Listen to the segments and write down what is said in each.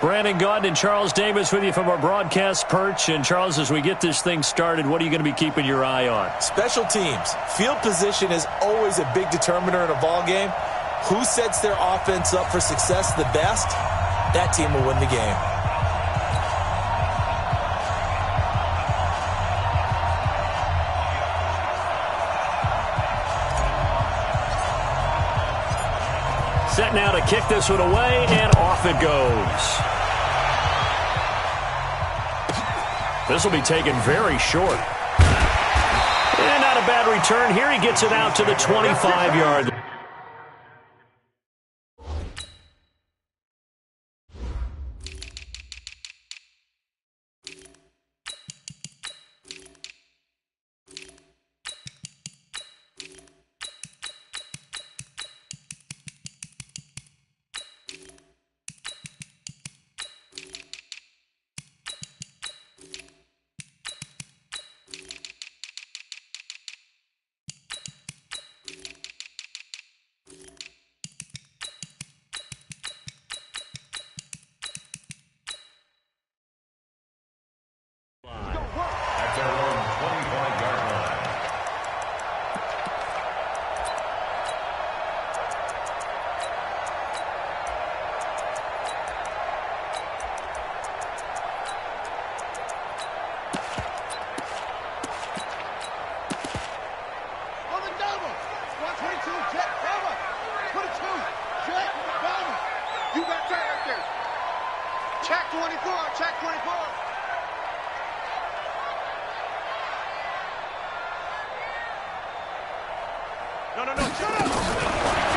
Brandon Gaudin and Charles Davis with you from our broadcast perch. And, Charles, as we get this thing started, what are you going to be keeping your eye on? Special teams. Field position is always a big determiner in a ball game. Who sets their offense up for success the best, that team will win the game. Set now to kick this one away, and off it goes. This will be taken very short. And not a bad return here. He gets it out to the 25-yard line.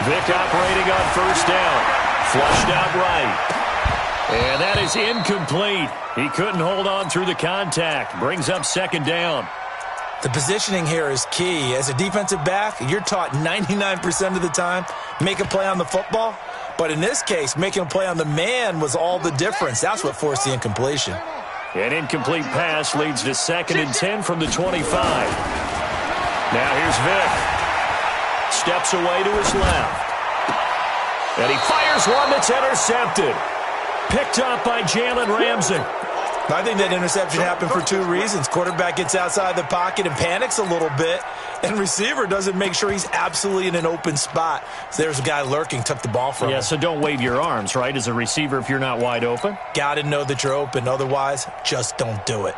Vick operating on first down. Flushed out right. And that is incomplete. He couldn't hold on through the contact. Brings up second down. The positioning here is key. As a defensive back, you're taught 99% of the time, make a play on the football. But in this case, making a play on the man was all the difference. That's what forced the incompletion. An incomplete pass leads to 2nd and 10 from the 25. Now here's Vick. Steps away to his left. And he fires one that's intercepted. Picked up by Jalen Ramsey. I think that interception happened for two reasons. Quarterback gets outside the pocket and panics a little bit, and receiver doesn't make sure he's absolutely in an open spot. So there's a guy lurking, took the ball from him. Yeah, so don't wave your arms, right, as a receiver if you're not wide open? Got to know that you're open. Otherwise, just don't do it.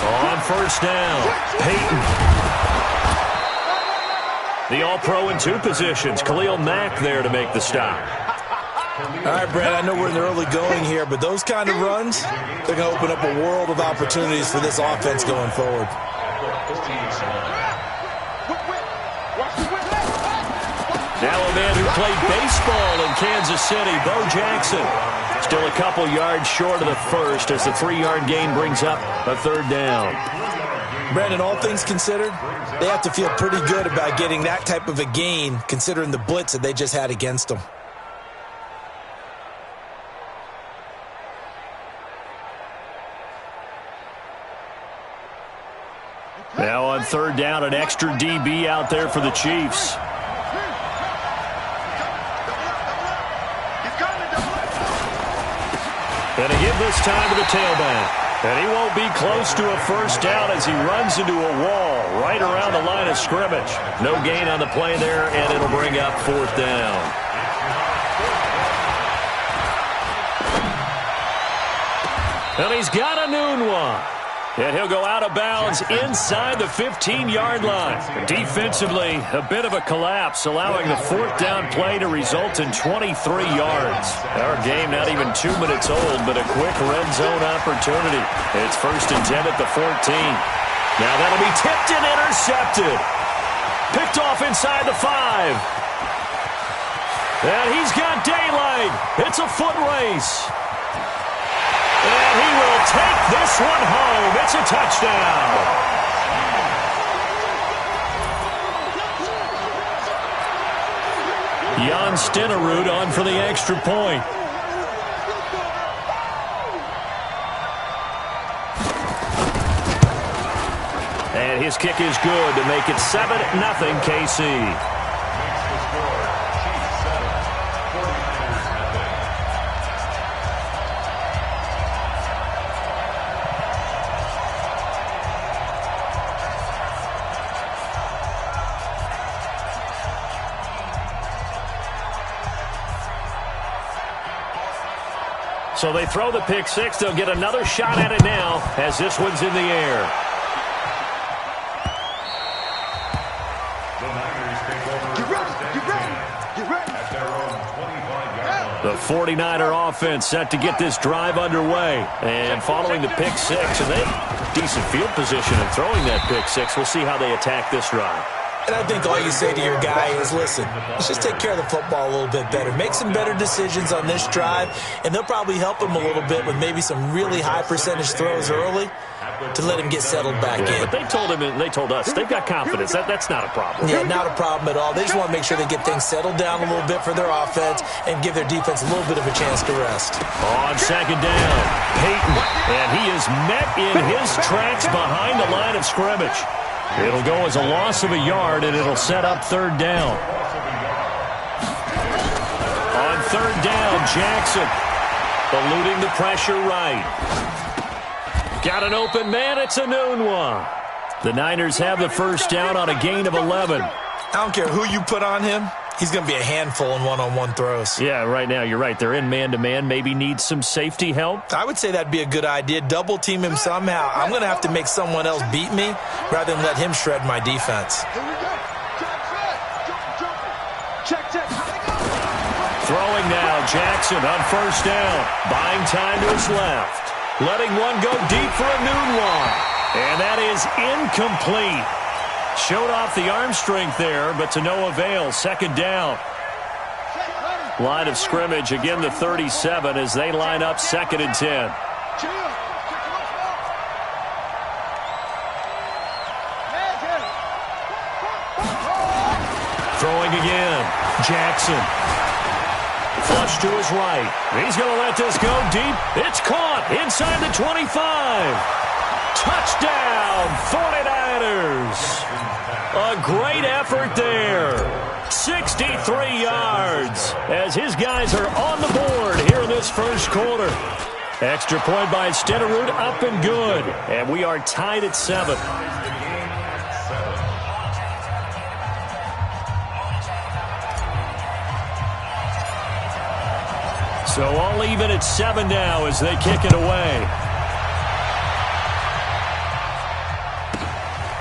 On first down, Peyton. The All-Pro in two positions. Khalil Mack there to make the stop. All right, Brad, I know we're in the early going here, but those kind of runs, they're going to open up a world of opportunities for this offense going forward. Now a man who played baseball in Kansas City, Bo Jackson. Still a couple yards short of the first as the 3-yard gain brings up a third down. Brandon, all things considered, they have to feel pretty good about getting that type of a gain considering the blitz that they just had against them. Now on third down, an extra DB out there for the Chiefs. And again this time to the tailback. And he won't be close to a first down as he runs into a wall right around the line of scrimmage. No gain on the play there, and it'll bring up fourth down. And he's got a noon one. And he'll go out of bounds inside the 15-yard line. Defensively, a bit of a collapse, allowing the fourth down play to result in 23 yards. Our game not even 2 minutes old, but a quick red zone opportunity. It's first and 10 at the 14. Now that'll be tipped and intercepted. Picked off inside the 5. And he's got daylight. It's a foot race. And he will take this one home. It's a touchdown. Jan Stenerud on for the extra point. And his kick is good to make it 7-0 KC. So they throw the pick six. They'll get another shot at it now as this one's in the air. The 49er offense set to get this drive underway. And following the pick six, and they decent field position in throwing that pick six. We'll see how they attack this drive. And I think all you say to your guy is, listen, let's just take care of the football a little bit better. Make some better decisions on this drive, and they'll probably help him a little bit with maybe some really high percentage throws early to let him get settled back in. But they told us, they've got confidence. That's not a problem. Yeah, not a problem at all. They just want to make sure they get things settled down a little bit for their offense and give their defense a little bit of a chance to rest. On second down, Peyton, and he is met in his tracks behind the line of scrimmage. It'll go as a loss of a yard, and it'll set up third down. On third down, Jackson eluding the pressure right. Got an open man. It's a noon one. The Niners have the first down on a gain of 11. I don't care who you put on him. He's going to be a handful in one-on-one throws. Yeah, right now, you're right. They're in man-to-man. Maybe needs some safety help. I would say that'd be a good idea. Double-team him somehow. I'm going to have to make someone else beat me rather than let him shred my defense. Throwing now, Jackson on first down. Buying time to his left. Letting one go deep for a noon one. And that is incomplete. Showed off the arm strength there, but to no avail. Second down. Line of scrimmage, again the 37 as they line up second and 10. Throwing again. Jackson. Flush to his right. He's going to let this go deep. It's caught inside the 25. Touchdown, 49ers. A great effort there. 63 yards as his guys are on the board here in this first quarter. Extra point by Stederud, up and good. And we are tied at 7. So all even at 7 now as they kick it away.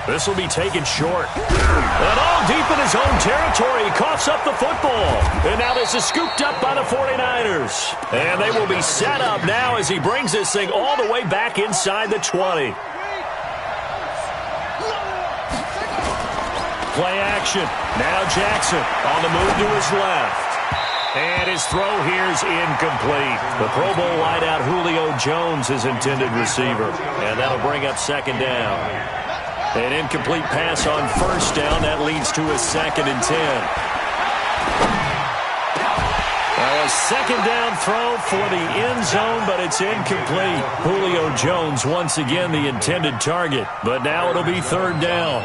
This will be taken short. And all deep in his own territory. He coughs up the football. And now this is scooped up by the 49ers. And they will be set up now as he brings this thing all the way back inside the 20. Play action. Now Jackson on the move to his left. And his throw here is incomplete. The Pro Bowl wideout Julio Jones is intended receiver. And that'll bring up second down. An incomplete pass on first down. That leads to a second and 10. A second down throw for the end zone, but it's incomplete. Julio Jones once again the intended target. But now it'll be third down.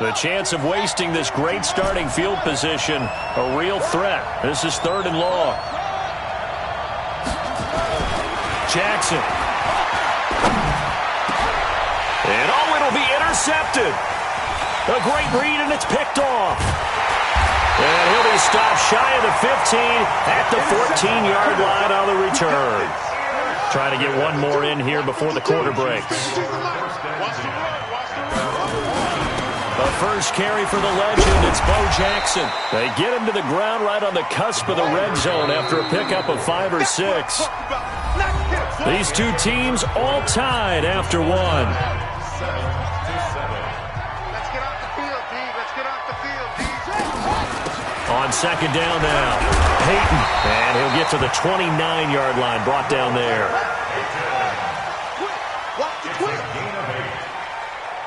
The chance of wasting this great starting field position, a real threat. This is third and long. Jackson. And it'll be intercepted. A great read, and it's picked off. And he'll be stopped shy of the 15 at the 14-yard line on the return. Trying to get one more in here before the quarter breaks. The first carry for the legend, it's Bo Jackson. They get him to the ground right on the cusp of the red zone after a pickup of 5 or 6. These two teams all tied after one. On second down now, Peyton, and he'll get to the 29-yard line, brought down there.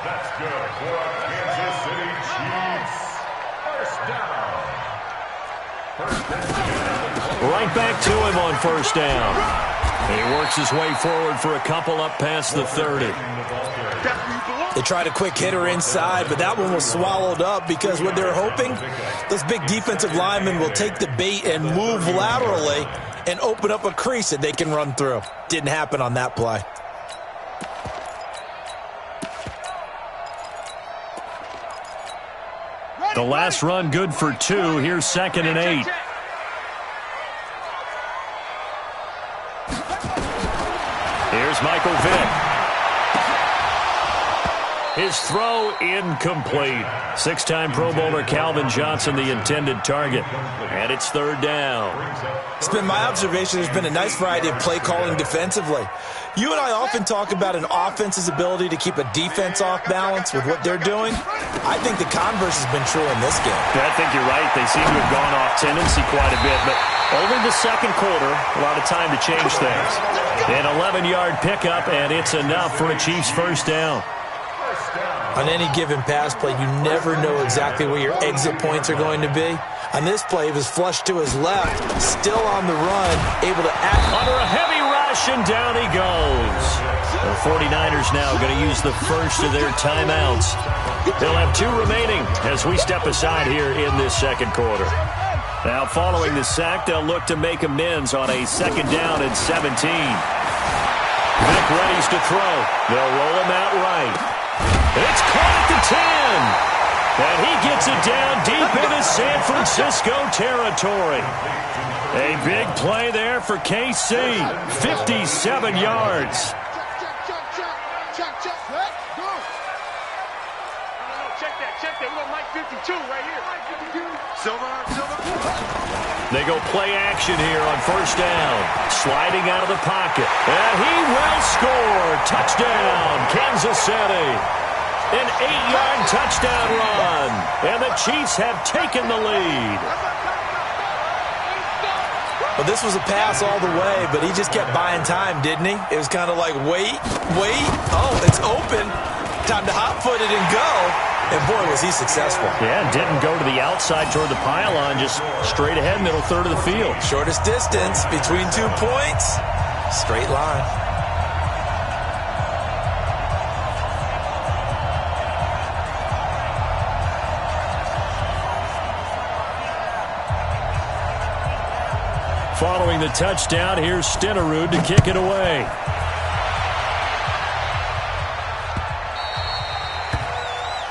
That's good for our Kansas City Chiefs. First down. Right back to him on first down. He works his way forward for a couple up past the 30. They tried a quick hitter inside, but that one was swallowed up because what they're hoping, those big defensive linemen will take the bait and move laterally and open up a crease that they can run through. Didn't happen on that play. The last run good for 2. Here's 2nd and 8. Here's Michael Vick. His throw incomplete. 6-time Pro Bowler Calvin Johnson, the intended target. And it's 3rd down. It's been my observation there's been a nice variety of play calling defensively. You and I often talk about an offense's ability to keep a defense off balance with what they're doing. I think the converse has been true in this game. Yeah, I think you're right. They seem to have gone off tendency quite a bit, but only the second quarter, a lot of time to change things. An 11-yard pickup, and it's enough for a Chiefs first down. On any given pass play, you never know exactly where your exit points are going to be. On this play, it was flushed to his left, still on the run, able to act under a heavy rush, and down he goes. The 49ers now going to use the first of their timeouts. They'll have 2 remaining as we step aside here in this second quarter. Now, following the sack, they'll look to make amends on a 2nd down and 17. Vick readies to throw. They'll roll him out right. It's caught at the 10. And he gets it down deep into San Francisco territory. A big play there for KC. 57 yards. Check that. We're Mike 52 right here. Silver. They go play action here on 1st down. Sliding out of the pocket. And he will score. Touchdown, Kansas City. An 8-yard touchdown run. And the Chiefs have taken the lead. Well, this was a pass all the way, but he just kept buying time, didn't he? It was kind of like, wait. Oh, it's open. Time to hot-foot it and go. And, boy, was he successful. Yeah, didn't go to the outside toward the pylon, just straight ahead, middle third of the field. Shortest distance between 2 points. Straight line. Following the touchdown, here's Stenerud to kick it away.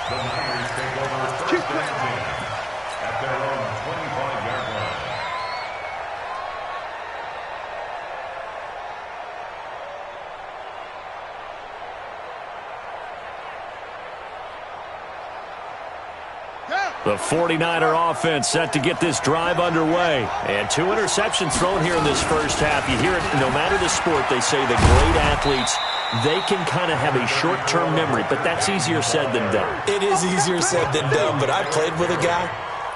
The Niners take over first and 10 at their own 25-yard line. The 49er offense set to get this drive underway. And 2 interceptions thrown here in this first half. You hear it, no matter the sport, they say the great athletes, they can kind of have a short-term memory, but that's easier said than done. It is easier said than done, but I played with a guy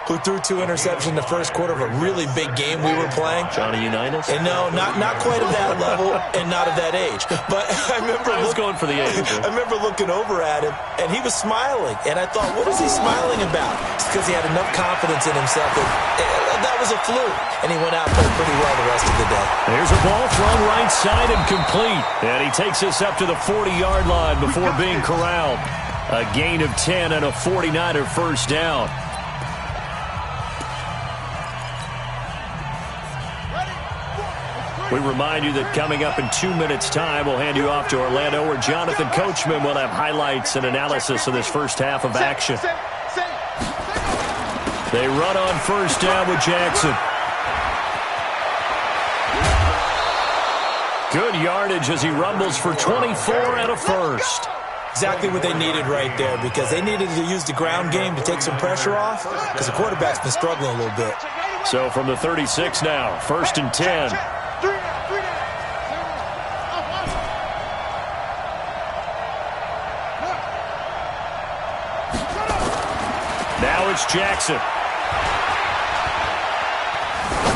who threw 2 interceptions in the first quarter of a really big game we were playing. Johnny Unitas? And no, not quite of that level and not of that age. But I remember I was going for the age. I remember looking over at him, and he was smiling. And I thought, what is he smiling about? It's because he had enough confidence in himself that was a fluke. And he went out and played pretty well the rest of the day. There's a ball thrown right side and complete. And he takes us up to the 40-yard line before being corralled. A gain of 10 and a 49er first down. We remind you that coming up in 2 minutes' time, we'll hand you off to Orlando, where Jonathan Coachman will have highlights and analysis of this first half of action. They run on first down with Jackson. Good yardage as he rumbles for 24 and a first. Exactly what they needed right there, because they needed to use the ground game to take some pressure off, because the quarterback's been struggling a little bit. So from the 36 now, 1st and 10. Now it's Jackson.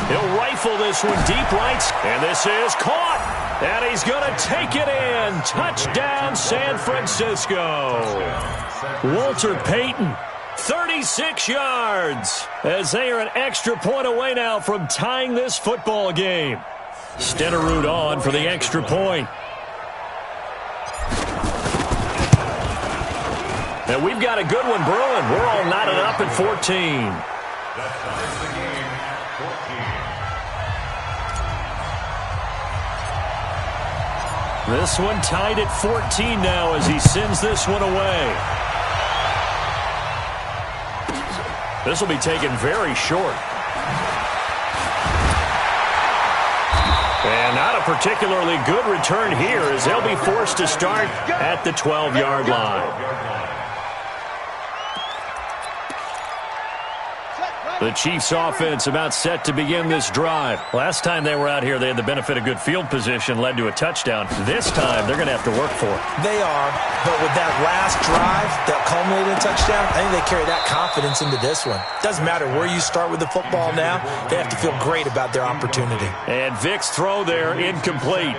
He'll rifle this one deep right, and this is caught. And he's going to take it in. Touchdown, San Francisco. Walter Payton, 36 yards, as they are an extra point away now from tying this football game. Stenerud on for the extra point. And we've got a good one brewing. We're all knotted up at 14. That starts the game at 14. This one tied at 14 now as he sends this one away. This will be taken very short. And not a particularly good return here as they'll be forced to start at the 12-yard line. The Chiefs offense about set to begin this drive. Last time they were out here, they had the benefit of good field position, led to a touchdown. This time, they're going to have to work for it. They are, but with that last drive that culminated in a touchdown, I think they carry that confidence into this one. Doesn't matter where you start with the football now, they have to feel great about their opportunity. And Vic's throw there, incomplete.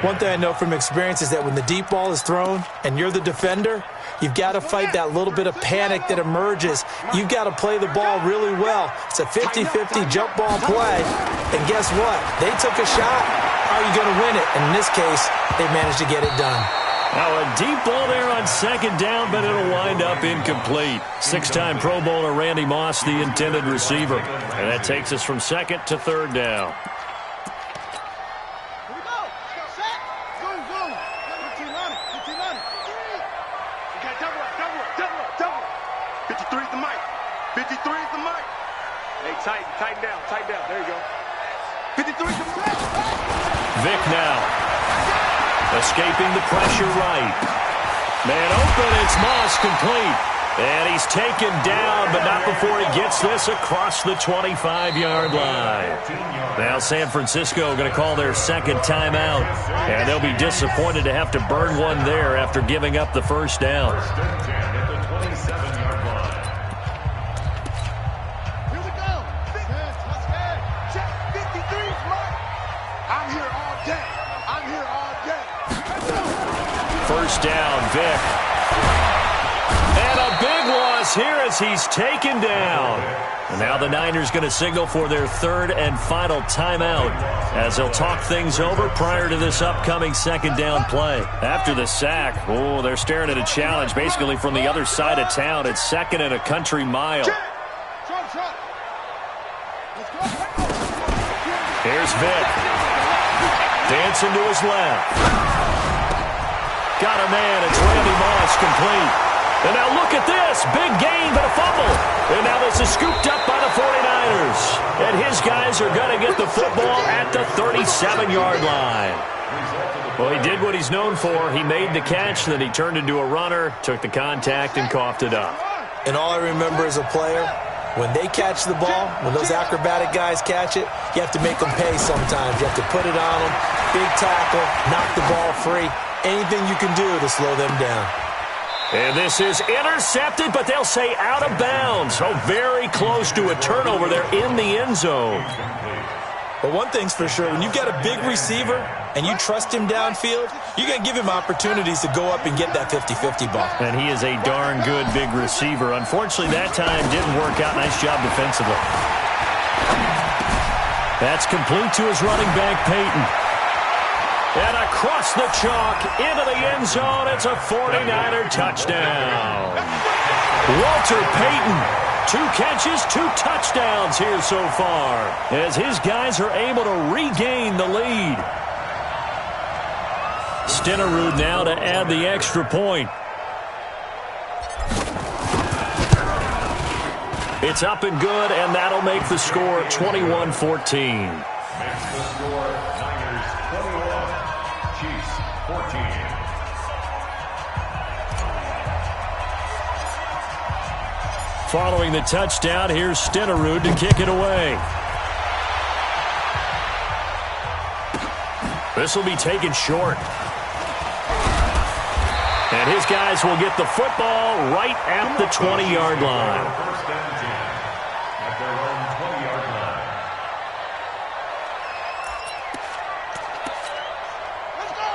One thing I know from experience is that when the deep ball is thrown and you're the defender, you've got to fight that little bit of panic that emerges. You've got to play the ball really well. It's a 50-50 jump ball play. And guess what? They took a shot. How are you going to win it? And in this case, they managed to get it done. Now a deep ball there on second down, but it'll wind up incomplete. Six-time Pro Bowler Randy Moss, the intended receiver. And that takes us from second to third down. Tighten down. There you go. 53. Vic now. Escaping the pressure right. Man open, it's Moss complete. And he's taken down, but not before he gets this across the 25-yard line. Now San Francisco going to call their second timeout. And they'll be disappointed to have to burn one there after giving up the first down. First and 10 at the 27-yard line. First down, Vic. And a big loss here as he's taken down. And now the Niners going to signal for their third and final timeout as they'll talk things over prior to this upcoming second down play. After the sack, they're staring at a challenge basically from the other side of town. It's second and a country mile. Here's Vic. Dancing to his left. Got a man. It's Randy Moss complete. And now look at this. Big gain, but a fumble. And now this is scooped up by the 49ers. And his guys are going to get the football at the 37-yard line. Well, he did what he's known for. He made the catch, then he turned into a runner, took the contact, and coughed it up. And all I remember as a player, when they catch the ball, when those acrobatic guys catch it, you have to make them pay sometimes. You have to put it on them, big tackle, knock the ball free. Anything you can do to slow them down. And this is intercepted, but they'll say out of bounds. So very close to a turnover there in the end zone. But one thing's for sure, when you've got a big receiver and you trust him downfield, you're going to give him opportunities to go up and get that 50-50 ball. And he is a darn good big receiver. Unfortunately, that time didn't work out. Nice job defensively. That's complete to his running back, Peyton. And across the chalk, into the end zone, it's a 49er touchdown. Walter Payton. 2 catches, 2 touchdowns here so far, as his guys are able to regain the lead. Stenerud now to add the extra point. It's up and good, and that'll make the score 21-14. Makes the score Niners 21, Chiefs 14. Following the touchdown, here's Stenerud to kick it away. This will be taken short. And his guys will get the football right at the 20-yard line. First and 10 at their own 20-yard line.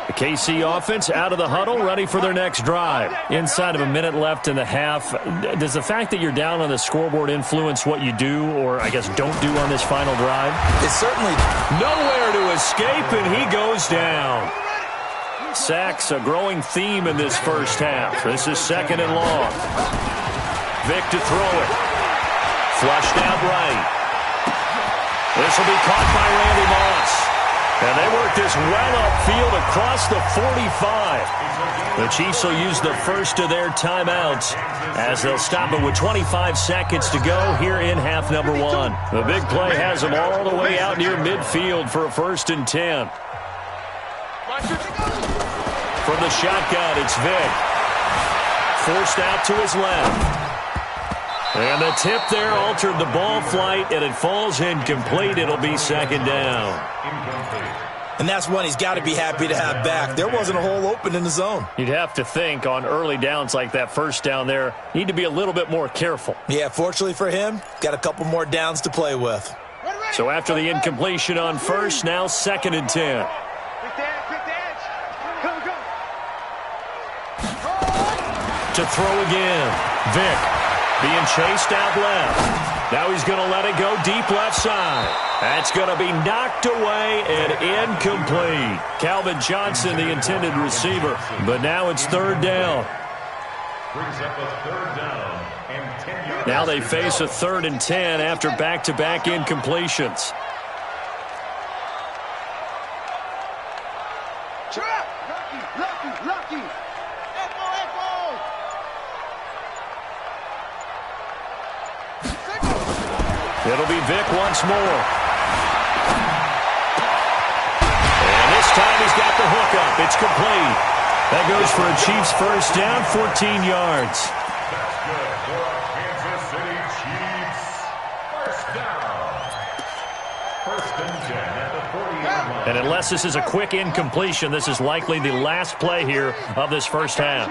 The KC offense out of the huddle, ready for their next drive. Inside of a minute left in the half, does the fact that you're down on the scoreboard influence what you do, or I guess don't do on this final drive? It's certainly nowhere to escape, and he goes down. Sacks a growing theme in this first half. This is second and long. Vick to throw it. Flushed out right. This will be caught by Randy Moss. And they work this well upfield across the 45. The Chiefs will use the first of their timeouts as they'll stop it with 25 seconds to go here in half number one. The big play has them all the way out near midfield for a 1st and 10. From the shotgun, it's Vick. Forced out to his left. And the tip there altered the ball flight, and it falls incomplete. It'll be second down. And that's one he's got to be happy to have back. There wasn't a hole open in the zone. You'd have to think on early downs like that first down there, need to be a little bit more careful. Yeah, fortunately for him, got a couple more downs to play with. So after the incompletion on first, now 2nd and 10. To throw again, Vick. Being chased out left. Now he's going to let it go deep left side. That's going to be knocked away and incomplete. Calvin Johnson, the intended receiver. But now it's 3rd down. Brings up a 3rd down and 10 yards. Now they face a 3rd and 10 after back-to-back incompletions. Lucky. It'll be Vick once more. And this time he's got the hook up. It's complete. That goes for a Chiefs 1st down, 14 yards. That's good for Kansas City Chiefs. 1st down. 1st and 10 at the 40-yard line. And unless this is a quick incompletion, this is likely the last play here of this first half.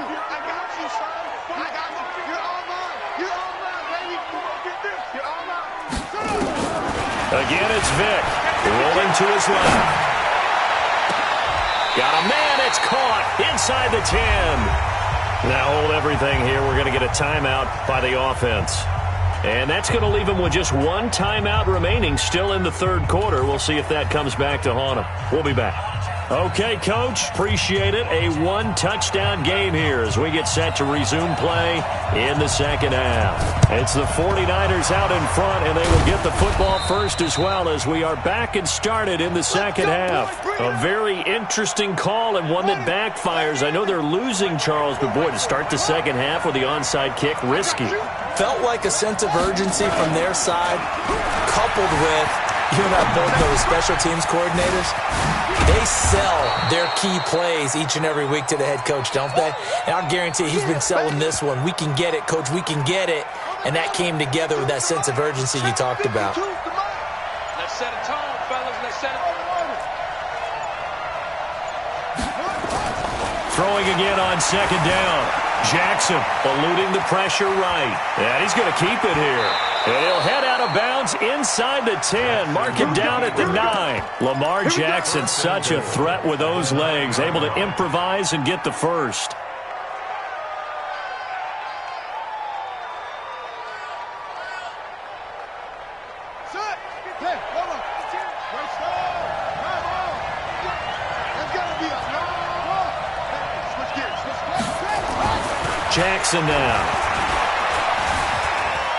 Again, it's Vick. Rolling to his left. Got a man. It's caught inside the 10. Now hold everything here. We're going to get a timeout by the offense. And that's going to leave him with just one timeout remaining still in the 3rd quarter. We'll see if that comes back to haunt him. We'll be back. Okay, Coach, appreciate it. A 1-touchdown game here as we get set to resume play in the 2nd half. It's the 49ers out in front, and they will get the football first as well as we are back and started in the 2nd half. A very interesting call and one that backfires. I know they're losing, Charles, but boy, to start the 2nd half with the onside kick, risky. Felt like a sense of urgency from their side, coupled with, you and I both know, the special teams coordinators. They sell their key plays each and every week to the head coach, don't they? And I'll guarantee he's been selling this one. We can get it, Coach. We can get it. And that came together with that sense of urgency you talked about. Let's set a tone, fellas. Let's set a tone. Throwing again on 2nd down. Jackson eluding the pressure right. And he's going to keep it here. And he'll head out of bounds inside the 10. Mark it down at the 9. Lamar Jackson, such a threat with those legs. Able to improvise and get the first. Jackson now.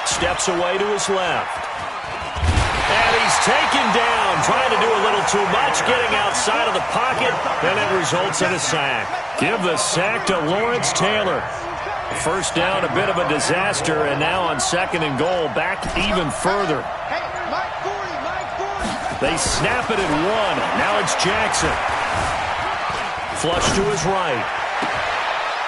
Steps away to his left. And he's taken down, trying to do a little too much, getting outside of the pocket, and it results in a sack. Give the sack to Lawrence Taylor. 1st down, a bit of a disaster, and now on 2nd and goal, back even further. They snap it at 1. Now it's Jackson. Flush to his right.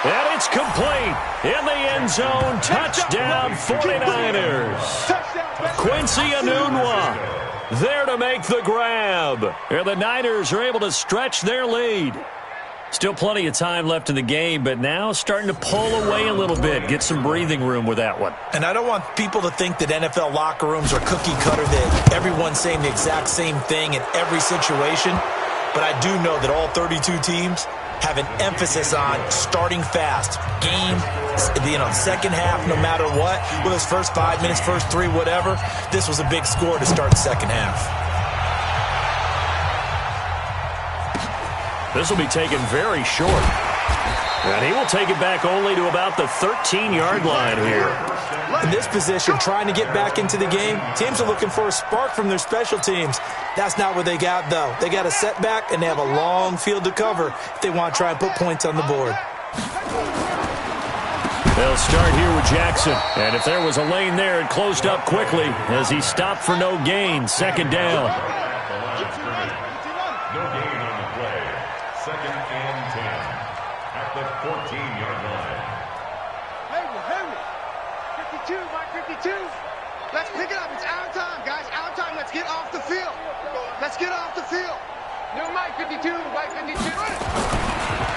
And it's complete in the end zone. Touchdown, 49ers. Quincy Enunwa there to make the grab. And the Niners are able to stretch their lead. Still plenty of time left in the game, but now starting to pull away a little bit. Get some breathing room with that one. And I don't want people to think that NFL locker rooms are cookie cutter, that everyone's saying the exact same thing in every situation. but I do know that all 32 teams have an emphasis on starting fast. Game, second half, no matter what, whether it's first 5 minutes, first 3, whatever, this was a big score to start the second half. This will be taken very short. And he will take it back only to about the 13-yard line here. In this position, trying to get back into the game, teams are looking for a spark from their special teams. That's not what they got, though. They got a setback, and they have a long field to cover if they want to try and put points on the board. They'll start here with Jackson. And if there was a lane there, it closed up quickly as he stopped for no gain. Second down. No gain on the play. 2nd and 10 at the 14-yard line. Henry. 52, Mike 52. Let's pick it up. It's our time, guys. Our time. Let's get off the field. Let's get off the field. No, Mike 52, Mike 52.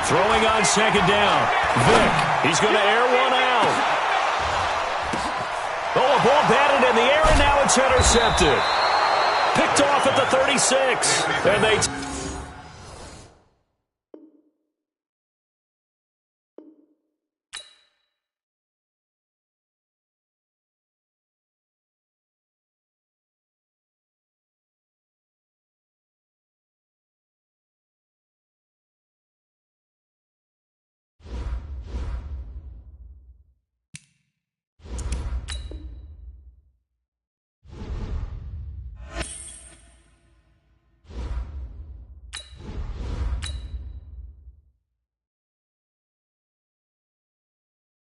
Throwing on second down. Vick. He's going to air one out. Oh, a ball batted in the air, and now it's intercepted. Picked off at the 36. And they...